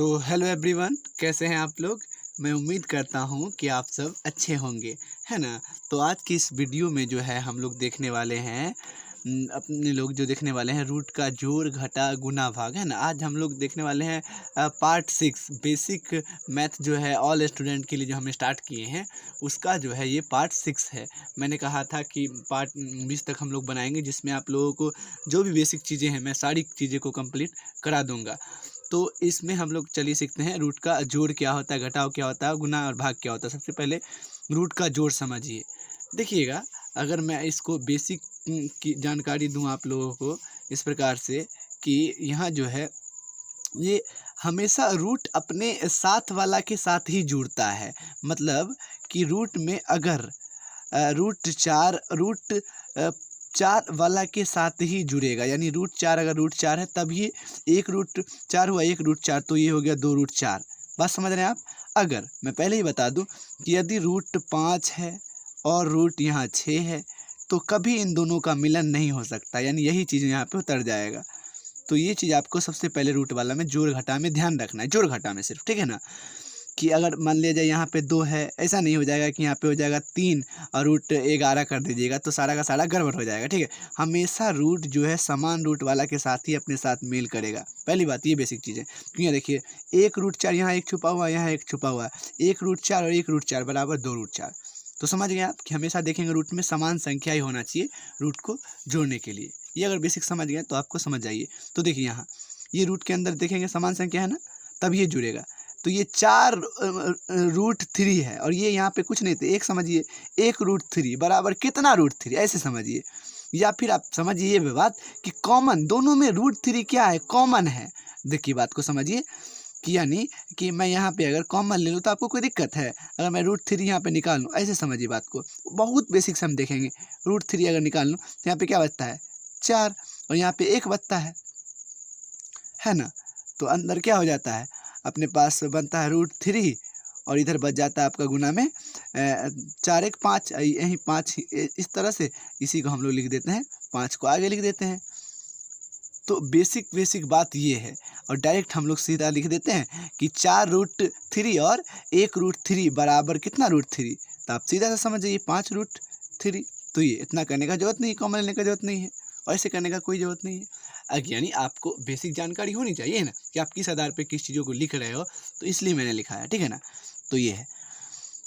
तो hello everyone, कैसे हैं आप लोग। मैं उम्मीद करता हूं कि आप सब अच्छे होंगे, है ना। तो आज की इस वीडियो में जो है हम लोग देखने वाले हैं अपने लोग जो देखने वाले हैं रूट का जोड़ घटा गुना भाग, है ना। आज हम लोग देखने वाले हैं पार्ट 6 बेसिक मैथ जो है ऑल स्टूडेंट के लिए जो हमने स्टार्ट किए हैं उसका जो है ये पार्ट 6 है। मैंने कहा था कि पार्ट 20 तक हम लोग बनाएंगे, जिसमें आप लोगों को जो भी बेसिक चीज़ें हैं मैं सारी चीज़ें को कंप्लीट करा दूंगा। तो इसमें हम लोग चलिए सीखते हैं रूट का जोड़ क्या होता है, घटाव क्या होता है, गुना और भाग क्या होता है। सबसे पहले रूट का जोड़ समझिए। देखिएगा, अगर मैं इसको बेसिक की जानकारी दूं आप लोगों को इस प्रकार से कि यहाँ जो है ये हमेशा रूट अपने साथ वाला के साथ ही जुड़ता है। मतलब कि रूट में अगर रूट 4 वाला के साथ ही जुड़ेगा, यानी रूट 4 अगर रूट 4 है तब ये एक रूट 4 हुआ, एक रूट 4 तो ये हो गया 2 रूट 4। बात समझ रहे हैं आप। अगर मैं पहले ही बता दूं कि यदि रूट 5 है और रूट यहाँ 6 है तो कभी इन दोनों का मिलन नहीं हो सकता, यानी यही चीज़ यहाँ पे उतर जाएगा। तो ये चीज़ आपको सबसे पहले रूट वाला में जोड़ घटा में ध्यान रखना है, जोड़ घटा में सिर्फ, ठीक है ना। कि अगर मान लिया जाए यहाँ पे 2 है, ऐसा नहीं हो जाएगा कि यहाँ पे हो जाएगा 3 और रूट 11 कर दीजिएगा तो सारा का सारा गड़बड़ हो जाएगा, ठीक है। हमेशा रूट जो है समान रूट वाला के साथ ही अपने साथ मेल करेगा। पहली बात ये बेसिक चीज़ है, क्योंकि देखिए एक रूट 4 यहाँ एक छुपा हुआ है, यहाँ एक छुपा हुआ है, एक रूट 4 और एक रूट 4 बराबर 2 रूट 4। तो समझ गए आप कि हमेशा देखेंगे रूट में समान संख्या ही होना चाहिए रूट को जोड़ने के लिए। ये अगर बेसिक समझ गए तो आपको समझ जाइए। तो देखिए यहाँ ये रूट के अंदर देखेंगे समान संख्या है ना, तब ये जुड़ेगा। तो ये 4 रूट 3 है और ये यहाँ पे कुछ नहीं थे, एक समझिए, एक रूट 3 बराबर कितना रूट 3, ऐसे समझिए। या फिर आप समझिए ये बात कि कॉमन दोनों में रूट 3 क्या है, कॉमन है। देखिए बात को समझिए कि यानी कि मैं यहाँ पे अगर कॉमन ले लूँ तो आपको कोई दिक्कत है, अगर मैं रूट 3 यहाँ पे निकाल लूँ, ऐसे समझिए बात को। बहुत बेसिक से हम देखेंगे। रूट 3 अगर निकाल लूँ तो यहाँ पे क्या बचता है 4 और यहाँ पे 1 बचता है ना। तो अंदर क्या हो जाता है, अपने पास बनता है रूट 3 और इधर बच जाता है आपका गुना में 4 1 5, यहीं 5 इस तरह से इसी को हम लोग लिख देते हैं, 5 को आगे लिख देते हैं। तो बेसिक बात ये है और डायरेक्ट हम लोग सीधा लिख देते हैं कि 4 रूट 3 और 1 रूट 3 बराबर कितना रूट 3। तो आप सीधा सा समझ जाइए 5 रूट 3। तो ये इतना करने का जरूरत नहीं, कॉमन लेने का जरूरत नहीं है और ऐसे करने का कोई ज़रूरत नहीं है। यानी आपको बेसिक जानकारी होनी चाहिए ना कि आप किस आधार पे किस चीज़ों को लिख रहे हो, तो इसलिए मैंने लिखा है, ठीक है ना। तो ये है।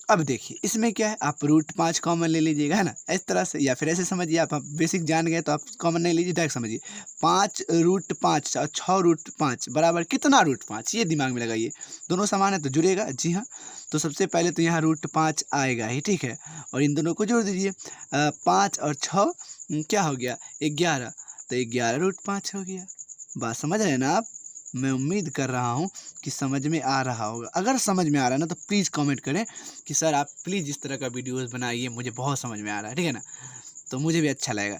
अब देखिए इसमें क्या है, आप रूट 5 कॉमन ले लीजिएगा, है ना, इस तरह से। या फिर ऐसे समझिए, आप बेसिक जान गए तो आप कॉमन नहीं लीजिए, डायरेक्ट समझिए 5 रूट 5 और 6 रूट 5 बराबर कितना रूट 5, ये दिमाग में लगाइए। दोनों समान है तो जुड़ेगा, जी हाँ। तो सबसे पहले तो यहाँ रूट 5 आएगा ही, ठीक है, और इन दोनों को जोड़ दीजिए। 5 और 6 क्या हो गया 11, तो 11 रूट 5 हो गया। बात समझ रहे हैं ना आप। मैं उम्मीद कर रहा हूँ कि समझ में आ रहा होगा। अगर समझ में आ रहा है ना तो प्लीज़ कमेंट करें कि सर आप प्लीज़ इस तरह का वीडियोस बनाइए, मुझे बहुत समझ में आ रहा है, ठीक है ना। तो मुझे भी अच्छा लगेगा।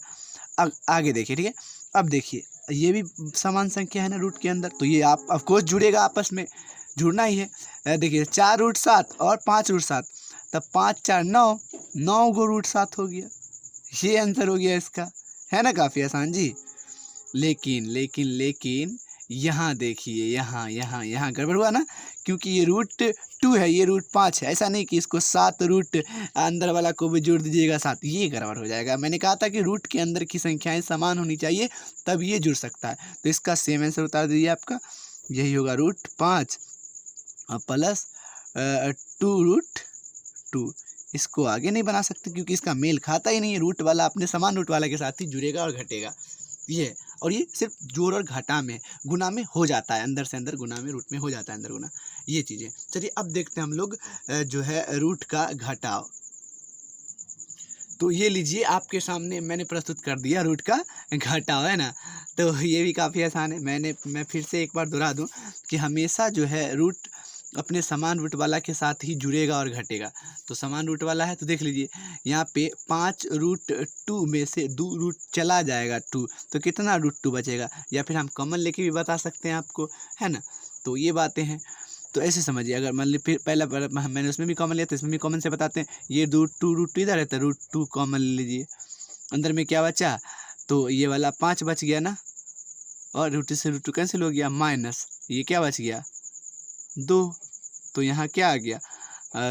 अब आगे देखिए, ठीक है। अब देखिए ये भी समान संख्या है ना रूट के अंदर, तो ये आप ऑफकोर्स जुड़ेगा, आपस में जुड़ना ही है। देखिए 4 रूट 7 और 5 रूट 7, तब 5 4 9, 9 गो रूट 7 हो गया। ये आंसर हो गया इसका, है ना, काफ़ी आसान जी। लेकिन यहाँ देखिए, यहाँ गड़बड़ हुआ ना, क्योंकि ये रूट 2 है, ये रूट 5 है। ऐसा नहीं कि इसको 7 रूट अंदर वाला को भी जोड़ दीजिएगा 7, ये गड़बड़ हो जाएगा। मैंने कहा था कि रूट के अंदर की संख्याएं समान होनी चाहिए तब ये जुड़ सकता है। तो इसका सेम आंसर उतार दीजिए आपका, यही होगा रूट 5 और प्लस 2 रूट 2। इसको आगे नहीं बना सकते क्योंकि इसका मेल खाता ही नहीं है। रूट वाला अपने समान रूट वाला के साथ ही जुड़ेगा और घटेगा, ये। और ये सिर्फ जोड़ और घटा में, गुना में हो जाता है, अंदर से अंदर गुना में, रूट में हो जाता है अंदर गुना, ये चीज़ें। चलिए अब देखते हैं हम लोग जो है रूट का घटाव। तो ये लीजिए आपके सामने मैंने प्रस्तुत कर दिया रूट का घटाव, है ना। तो ये भी काफ़ी आसान है। मैं फिर से एक बार दोहरा दूं कि हमेशा जो है रूट अपने समान रूट वाला के साथ ही जुड़ेगा और घटेगा। तो समान रूट वाला है तो देख लीजिए यहाँ पे 5 रूट 2 में से 2 रूट चला जाएगा 2, तो कितना रूट 2 बचेगा। या फिर हम कॉमन लेके भी बता सकते हैं आपको, है ना। तो ये बातें हैं। तो ऐसे समझिए, अगर मान ली फिर पहला मैंने उसमें भी कॉमन लिया तो इसमें भी कॉमन से बताते हैं। ये रूट 2 इधर है तो रूट 2 कॉमन ले लीजिए। अंदर में क्या बचा, तो ये वाला 5 बच गया ना, और रूट से रूट 2 कैंसिल हो गया, माइनस ये क्या बच गया 2। तो यहाँ क्या आ गया,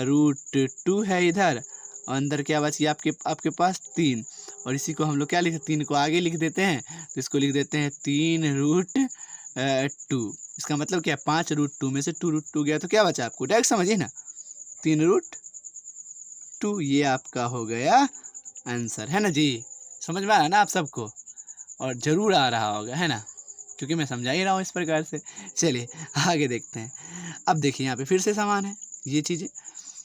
√2 है इधर, और अंदर क्या बच गया आपके पास 3। और इसी को हम लोग क्या लिखते, 3 को आगे लिख देते हैं, तो इसको लिख देते हैं 3√2। इसका मतलब क्या है, 5√2 में से 2√2 गया तो क्या बचा आपको, डायरेक्ट समझिए ना, 3√2। ये आपका हो गया आंसर, है ना जी। समझ में आ रहा है ना आप सबको, और ज़रूर आ रहा होगा, है ना, क्योंकि मैं समझा ही रहा हूँ इस प्रकार से। चलिए आगे देखते हैं। अब देखिए यहाँ पे फिर से समान है ये चीज़ें,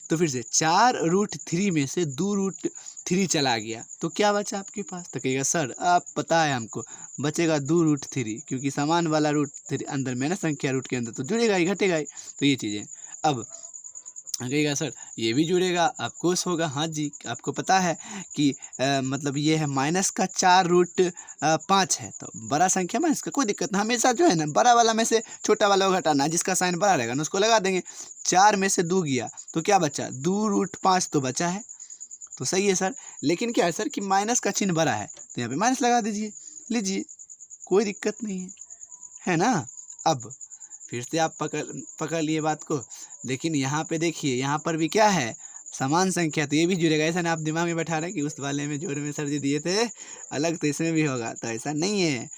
तो फिर से 4√3 में से 2√3 चला गया तो क्या बचा आपके पास, तो कहिएगा सर आप पता है हमको, बचेगा 2√3, क्योंकि समान वाला √3 अंदर में ना संख्या रूट के अंदर तो जुड़ेगा ही घटेगा ही। तो ये चीज़ें अब कहिएगा सर ये भी जुड़ेगा, ऑफकोर्स होगा, हाँ जी आपको पता है कि मतलब ये है माइनस का 4√5 है, तो बड़ा संख्या माइनस का कोई दिक्कत नहीं, हमेशा जो है ना बड़ा वाला में से छोटा वाला को घटाना है, जिसका साइन बड़ा रहेगा ना उसको लगा देंगे। 4 में से 2 गया तो क्या बचा, 2√5 तो बचा है, तो सही है सर। लेकिन क्या है सर कि माइनस का चिन्ह बड़ा है, तो यहाँ पे माइनस लगा दीजिए, लीजिए कोई दिक्कत नहीं है ना। अब फिर से आप पकड़ लिए बात को, लेकिन यहाँ पे देखिए यहाँ पर भी क्या है, समान संख्या, तो ये भी जुड़ेगा। ऐसा ना आप दिमाग में बैठा रहे हैं कि उस वाले में जोड़ में सर जी दिए थे अलग, तो इसमें भी होगा, तो ऐसा नहीं है,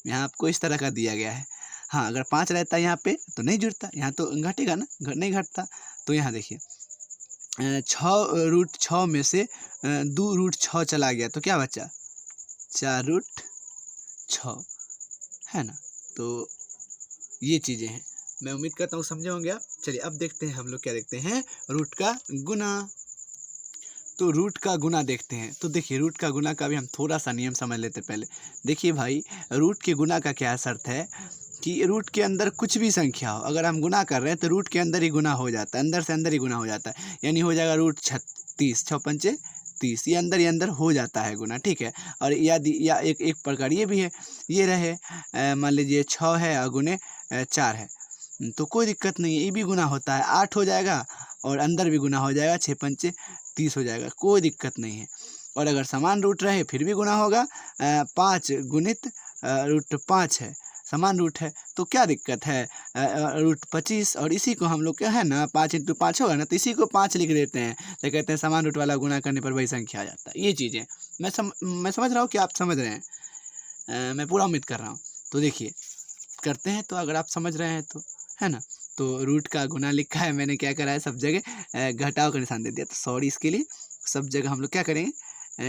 यहाँ आपको इस तरह का दिया गया है। हाँ अगर 5 रहता है यहाँ पे तो नहीं जुड़ता, यहाँ तो घटेगा ना, नहीं घटता। तो यहाँ देखिए 6√6 में से 2√6 चला गया तो क्या बचा, 4√6, है ना। तो ये चीज़ें हैं, मैं उम्मीद करता हूँ समझे होंगे आप। चलिए अब देखते हैं हम लोग क्या देखते हैं, रूट का गुना। तो रूट का गुना देखते हैं, तो देखिए रूट का गुना का भी हम थोड़ा सा नियम समझ लेते हैं पहले। देखिए भाई रूट के गुना का क्या शर्त है कि रूट के अंदर कुछ भी संख्या हो, अगर हम गुना कर रहे हैं तो रूट के अंदर ही गुना हो जाता है, अंदर से अंदर ही गुना हो जाता है, यानी हो जाएगा √36, 6×5 30, ये अंदर हो जाता है गुना, ठीक है। और या एक प्रकार ये भी है, ये रहे मान लीजिए 6 है और गुने 4 है, तो कोई दिक्कत नहीं है, ये भी गुना होता है, 8 हो जाएगा और अंदर भी गुना हो जाएगा, 6×5 30 हो जाएगा, कोई दिक्कत नहीं है। और अगर समान रूट रहे फिर भी गुना होगा, 5 गुणित √5 है, समान रूट है तो क्या दिक्कत है, √25। और इसी को हम लोग क्या है ना 5×5 होगा ना, तो इसी को 5 लिख देते हैं, तो कहते हैं समान रूट वाला गुना करने पर वही संख्या आ जाता है। ये चीज़ें मैं समझ रहा हूँ कि आप समझ रहे हैं, मैं पूरा उम्मीद कर रहा हूँ। तो देखिए करते हैं, तो अगर आप समझ रहे हैं तो, है ना। तो रूट का गुना लिखा है, मैंने क्या करा है सब जगह घटाव का निशान दे दिया, तो सॉरी इसके लिए। सब जगह हम लोग क्या करेंगे,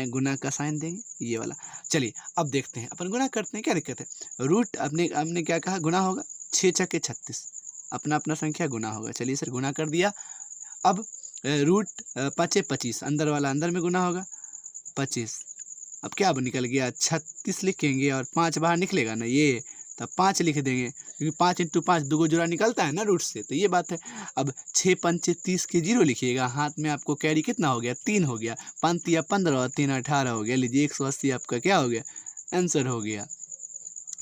गुना का साइन देंगे, ये वाला। चलिए अब देखते हैं, अपन गुना करते हैं, क्या दिक्कत है। रूट हमने क्या कहा, गुना होगा, 6×6 36, अपना अपना संख्या गुना होगा। चलिए सर गुना कर दिया। अब रूट 5 25, अंदर वाला अंदर में गुना होगा 25, अब क्या अब निकल गया 36 लिखेंगे और 5 बाहर निकलेगा ना, ये तब 5 लिख देंगे, क्योंकि 5×5 2 जोड़ा निकलता है ना रूट से, तो ये बात है। अब 6×5 30 के 0 लिखिएगा, हाथ में आपको कैरी कितना हो गया, 3 हो गया, 5 या 15 और 3 18 हो गया, लीजिए 180 आपका क्या हो गया, आंसर हो गया।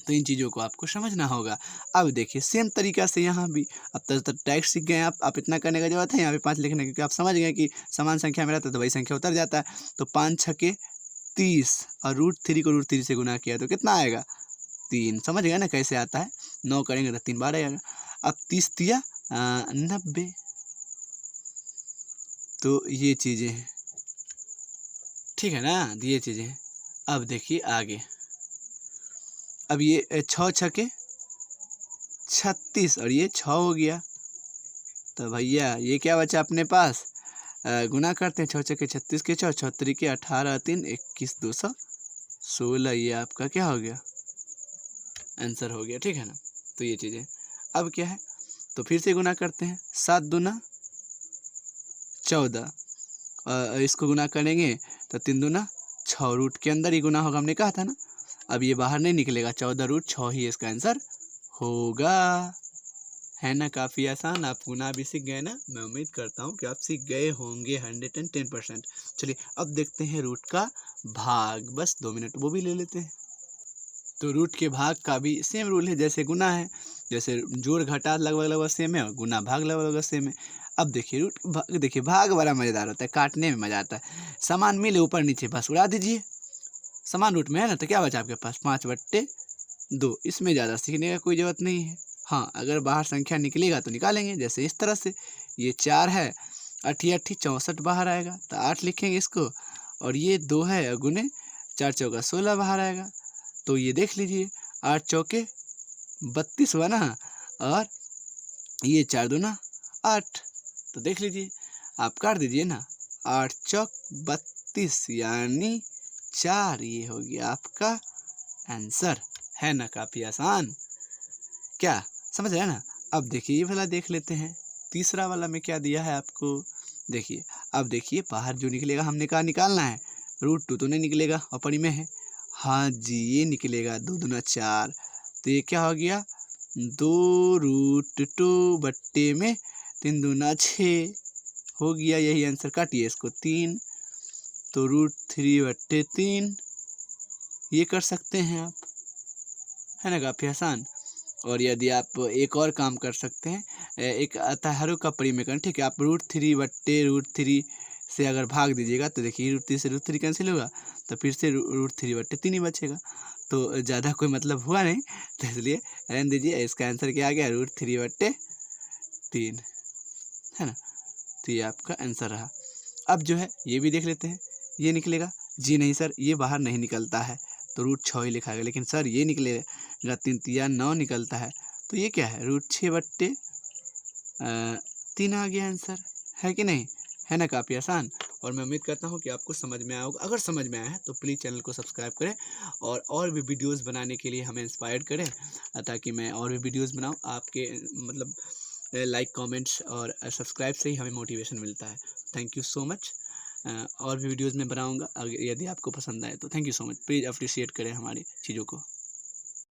तो इन चीज़ों को आपको समझना होगा। अब देखिए सेम तरीका से यहाँ भी, अब तक टैक्स सीख गए आप इतना करने का जरूरत है यहाँ पे 5 लिखने की, क्योंकि आप समझ गए कि समान संख्या में रहता है तो वही संख्या उतर जाता है। तो 5×6 30 और √3 को √3 से गुना किया तो कितना आएगा, 3। समझ गए ना कैसे आता है, 9 करेंगे तो 3 बार आएगा। अब 30 तिया 90, तो ये चीज़ें हैं, ठीक है ना, ये चीज़ें हैं। अब देखिए आगे, अब ये 6×6 36 और ये 6 हो गया, तो भैया ये क्या बचा अपने पास, गुना करते हैं, 6×6 36 के 6, 6×3 18, 3 21 216, ये आपका क्या हो गया, आंसर हो गया, ठीक है ना। तो ये चीज़ें अब क्या है, तो फिर से गुना करते हैं, 7×2 14, इसको गुना करेंगे तो 3×2 6, रूट के अंदर ही गुना होगा, हमने कहा था ना। अब ये बाहर नहीं निकलेगा, 14√6 ही इसका आंसर होगा, है ना। काफ़ी आसान, आप गुना भी सीख गए ना, मैं उम्मीद करता हूँ कि आप सीख गए होंगे 110%। चलिए अब देखते हैं रूट का भाग, बस 2 मिनट वो भी ले लेते हैं। तो रूट के भाग का भी सेम रूल है, जैसे गुना है, जैसे जोड़ घटा लगभग सेम है, और गुना भाग लगभग सेम है। अब देखिए देखिए भाग बड़ा मज़ेदार होता है, काटने में मज़ा आता है। समान मिले ऊपर नीचे बस उड़ा दीजिए, समान रूट में है ना, तो क्या बचा आपके पास 5/2, इसमें ज़्यादा सीखने का कोई ज़रूरत नहीं है। हाँ, अगर बाहर संख्या निकलेगा तो निकालेंगे, जैसे इस तरह से ये 4 है, 8 8 64 बाहर आएगा तो 8 लिखेंगे इसको, और ये 2 है गुने 4 चौका 16 बाहर आएगा। तो ये देख लीजिए 8 चौके 32 हुआ ना, और ये 4 दूना 8, तो देख लीजिए आप काट दीजिए ना, 8 चौक 32 यानी 4, ये हो गया आपका आंसर। है ना काफ़ी आसान, क्या समझ रहे हैं ना। अब देखिए ये वाला देख लेते हैं, तीसरा वाला में क्या दिया है आपको। देखिए अब देखिए बाहर जो निकलेगा हमने कहा निकालना है, √2 तो नहीं निकलेगा अपनी में है, हाँ जी ये निकलेगा 2 दूना 4, तो ये क्या हो गया 2√2 बट्टे में 3 दूना 6 हो गया, यही आंसर। काटिए इसको 3, तो √3 बट्टे 3 ये कर सकते हैं आप, है ना काफ़ी आसान। और यदि आप एक और काम कर सकते हैं, एक आता है हरों का परिमेकरण, ठीक है, आप √3 बट्टे √3 से अगर भाग दीजिएगा तो देखिए √3 से √3 कैंसिल होगा, तो फिर से √3 बट्टे 3 ही बचेगा, तो ज़्यादा कोई मतलब हुआ नहीं, तो इसलिए रहने दीजिए। इसका आंसर क्या आ गया √3 बट्टे 3, है ना, तो ये आपका आंसर रहा। अब जो है ये भी देख लेते हैं, ये निकलेगा, जी नहीं सर ये बाहर नहीं निकलता है, तो √6 ही लिखा गया, लेकिन सर ये निकलेगा 3 तिया 9 निकलता है, तो ये क्या है √6 बट्टे 3 आ गया आंसर, है कि नहीं, है ना काफ़ी आसान। और मैं उम्मीद करता हूँ कि आपको समझ में आया होगा, अगर समझ में आया है तो प्लीज़ चैनल को सब्सक्राइब करें, और भी वीडियोस बनाने के लिए हमें इंस्पायर करें, ताकि मैं और भी वीडियोस बनाऊँ। आपके मतलब लाइक कमेंट्स और सब्सक्राइब से ही हमें मोटिवेशन मिलता है। Thank you so much. और भी वीडियोस में बनाऊंगा, अगर यदि आपको पसंद आए तो। Thank you so much, please appreciate करें हमारी चीज़ों को।